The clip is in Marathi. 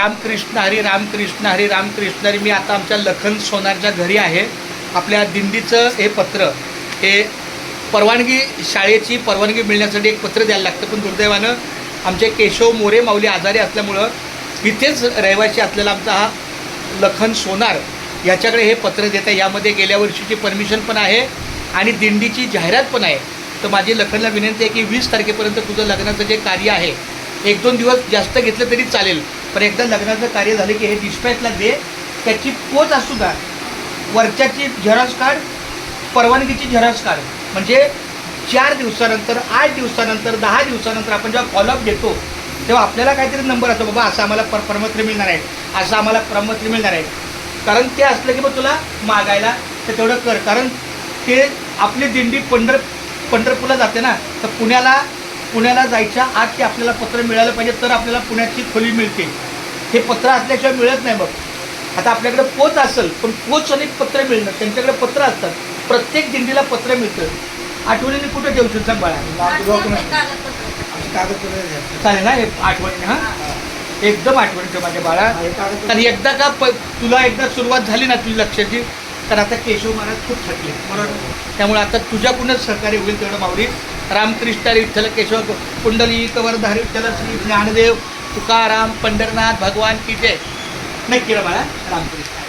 रामकृष्ण हरी रामकृष्ण हरी रामकृष्ण हरी. मी आता आमच्या लखन सोनारच्या घरी आहे. आपल्या दिंडीचं हे पत्र हे परवानगी शाळेची परवानगी मिळण्यासाठी एक पत्र द्यायला लागतं, पण दुर्दैवानं आमचे केशव मोरे माऊली आजारी असल्यामुळं इथेच रहिवासी असलेला आमचा हा लखन सोनार याच्याकडे हे पत्र देत आहे. यामध्ये गेल्या वर्षीची परमिशन पण आहे आणि दिंडीची जाहिरात पण आहे. तर माझी लखनला विनंती आहे की 20 तारखेपर्यंत तुझं लग्नाचं जे कार्य आहे 1-2 दिवस जास्त घेतलं तरी चालेल, पण एकदा लग्नाचं कार्य झालं की हे डिस्पॅचला दे. त्याची पोच असू द्या, वरच्याची झेरॉक्स काढ, परवानगीची झेरॉक्स काढ. म्हणजे 4 दिवसानंतर 8 दिवसानंतर 10 दिवसानंतर आपण जेव्हा फॉलोअप देतो तेव्हा आपल्याला काहीतरी नंबर असतो, बाबा असं आम्हाला प्रपत्र मिळणार आहे, असं आम्हाला प्रपत्र मिळणार आहे. कारण ते असलं की मग तुला मागायला तर तेवढं कर. कारण ते आपली दिंडी पंढरपूरला जाते ना, तर पुण्याला जायच्या आत ते आपल्याला पत्र मिळालं पाहिजे, तर आपल्याला पुण्याची खोली मिळते. हे पत्र असल्याशिवाय मिळत नाही. बघ आता आपल्याकडे पोच असेल, पण पोच आणि पत्र मिळणं, त्यांच्याकडे पत्र असतात. प्रत्येक दिंडीला पत्र मिळतं. आठवणीने कुठं ठेवू शकतो बाळा? चालेल ना, हे आठवणीने. हां, एकदम आठवणीचं माझ्या बाळा. कारण एकदा का तुला एकदा सुरुवात झाली ना तुझी लक्षाची, तर आता केशव महाराज खूप थकले बरोबर. त्यामुळे आता तुझ्याकडूनच सहकार्य होईल तेवढं माऊली. रामकृष्ण विठ्ठल केशव कुंडली कवरधारी विठ्ठल श्री ज्ञानदेव तुकाराम पंढरनाथ भगवान की जय. नक्की रे बाळा. रामकृष्ण.